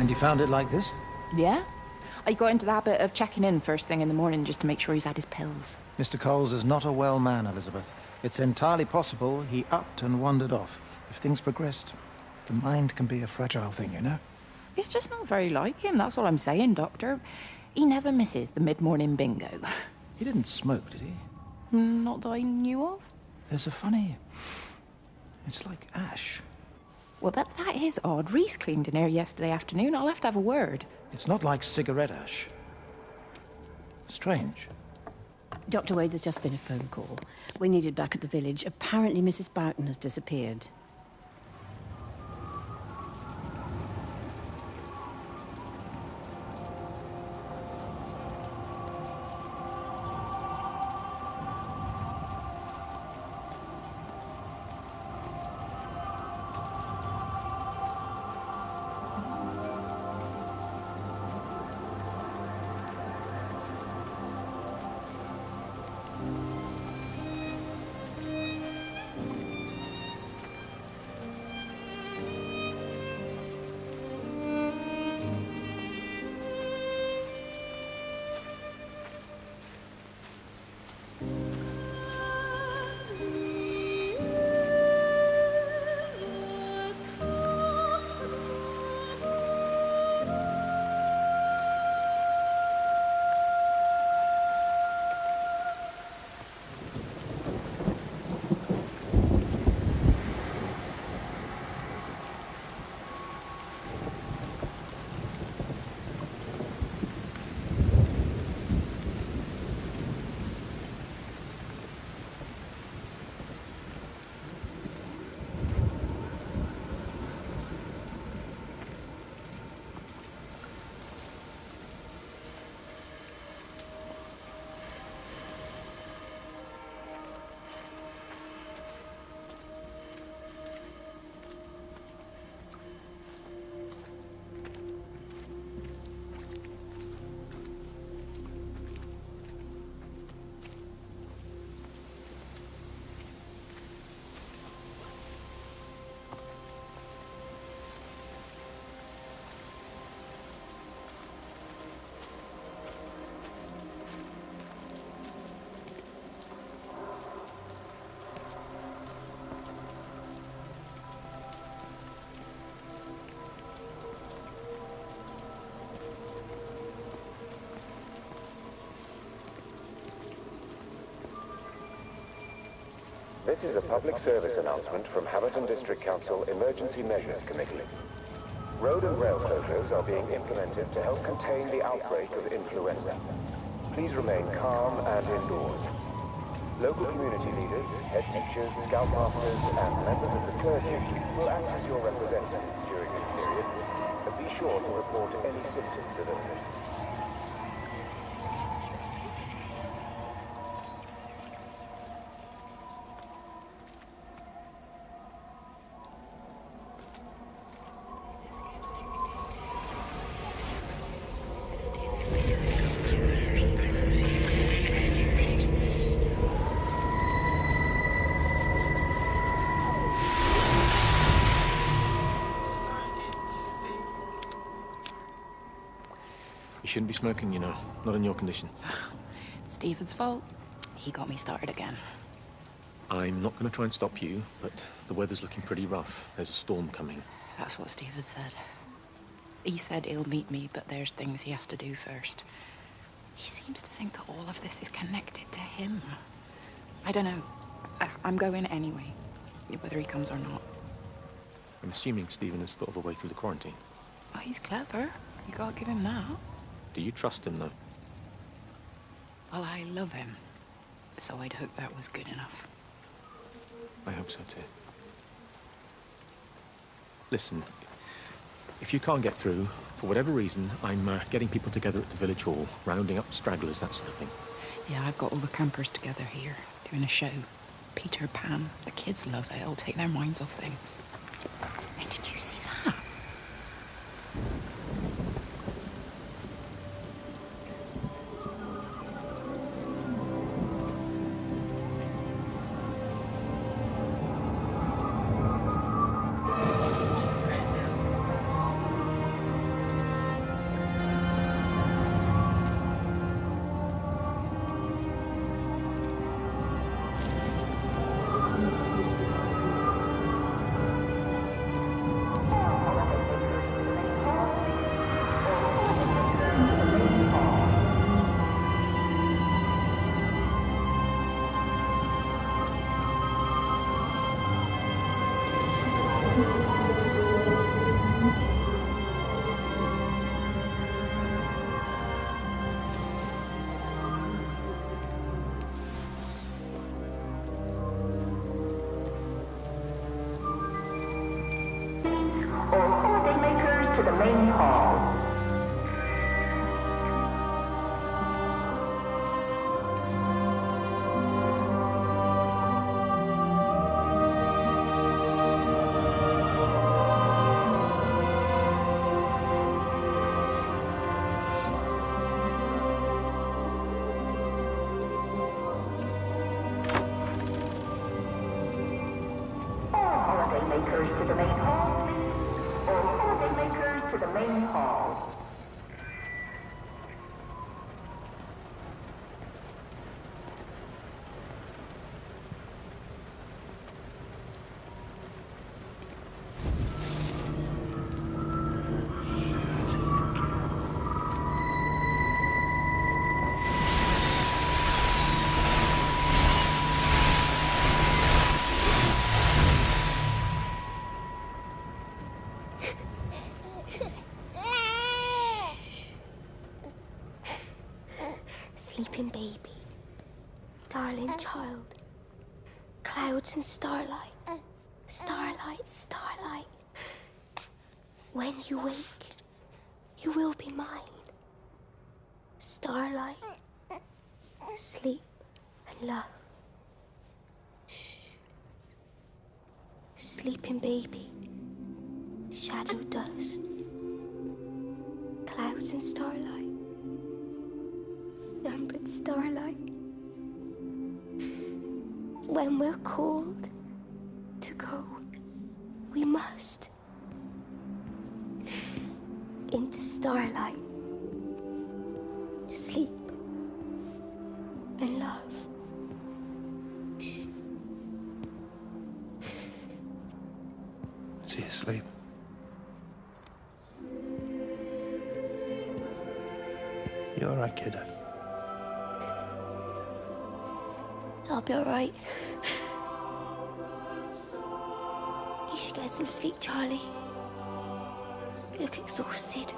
And you found it like this? Yeah. I got into the habit of checking in first thing in the morning just to make sure he's had his pills. Mr. Coles is not a well man, Elizabeth. It's entirely possible he upped and wandered off. If things progressed, the mind can be a fragile thing, you know? It's just not very like him, that's all I'm saying, Doctor. He never misses the mid-morning bingo. He didn't smoke, did he? Not that I knew of. There's a funny... It's like ash. Well, that is odd. Reese cleaned in here yesterday afternoon. I'll have to have a word. It's not like cigarette ash. Strange. Dr. Wade, there's just been a phone call. We needed back at the village. Apparently Mrs. Boughton has disappeared. This is a public service announcement from Haverton District Council Emergency Measures Committee. Road and rail closures are being implemented to help contain the outbreak of influenza. Please remain calm and indoors. Local community leaders, head teachers, scoutmasters, and members of the clergy will act as your representatives during this period, and be sure to report any symptoms of illness. You shouldn't be smoking, you know. Not in your condition. It's Stephen's fault. He got me started again. I'm not going to try and stop you, but the weather's looking pretty rough. There's a storm coming. That's what Stephen said. He said he'll meet me, but there's things he has to do first. He seems to think that all of this is connected to him. I don't know. I'm going anyway, whether he comes or not. I'm assuming Stephen has thought of a way through the quarantine. Well, he's clever. You gotta give him that. Do you trust him, though? Well, I love him. So I'd hope that was good enough. I hope so, too. Listen, if you can't get through, for whatever reason, I'm getting people together at the village hall, rounding up stragglers, that sort of thing. Yeah, I've got all the campers together here, doing a show. Peter Pan. The kids love it. It'll take their minds off things. Hey, did you see that? All holidaymakers to the main hall. Holidaymakers to the main hall, please. All holidaymakers to the main hall. Sleeping baby, darling child, clouds and starlight, starlight, starlight. When you wake, you will be mine. Starlight, sleep and love. Shh. Sleeping baby, shadow dust, clouds and starlight. None but starlight. When we're called to go, we must into starlight, sleep and love. Is he asleep? You all right, kiddo? I'll be all right. You should get some sleep, Charlie. You look exhausted.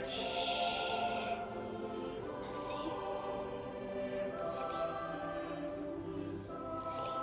Shh. That's it. Sleep. Sleep.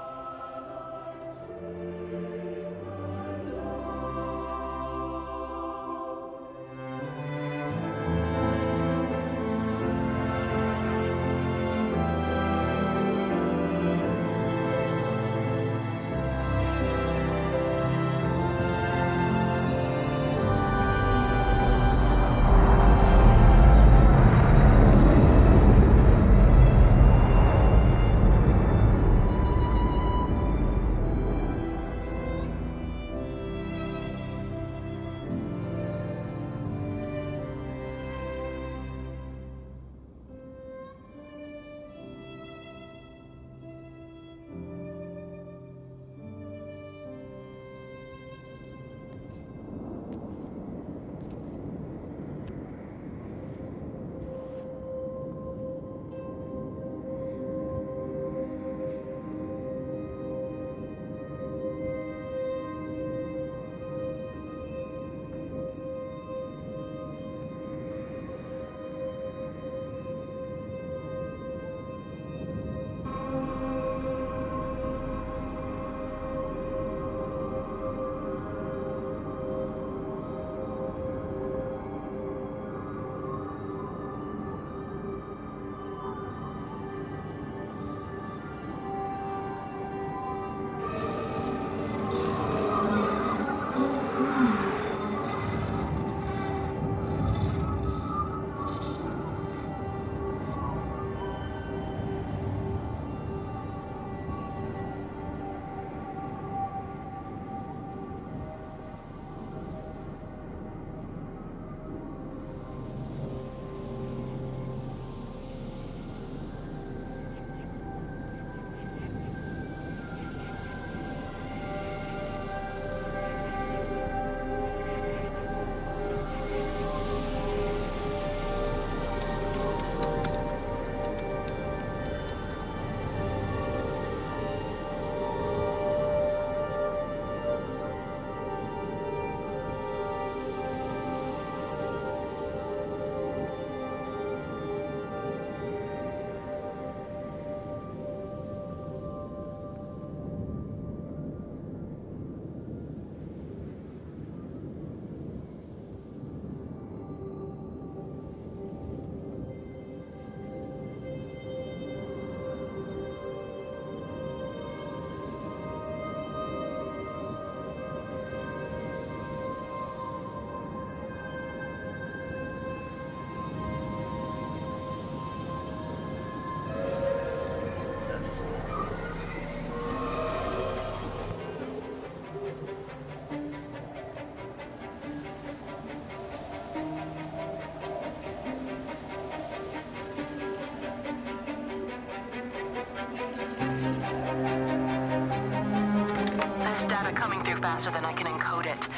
There's data coming through faster than I can encode it.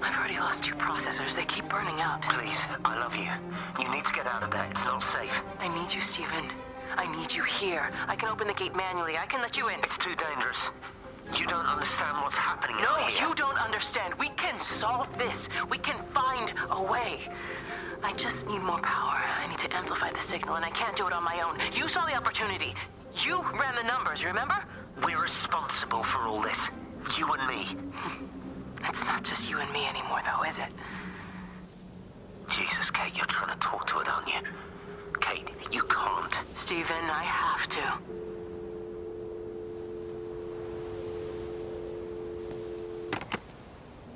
I've already lost 2 processors. They keep burning out. Please, I love you. You need to get out of there. It's not safe. I need you, Stephen. I need you here. I can open the gate manually. I can let you in. It's too dangerous. You don't understand what's happening No, out here. you don't understand. We can solve this. We can find a way. I just need more power. I need to amplify the signal, and I can't do it on my own. You saw the opportunity. You ran the numbers, remember? We're responsible for all this. You and me. It's not just you and me anymore, though, is it? Jesus, Kate, you're trying to talk to it, aren't you? Kate, you can't. Stephen, I have to.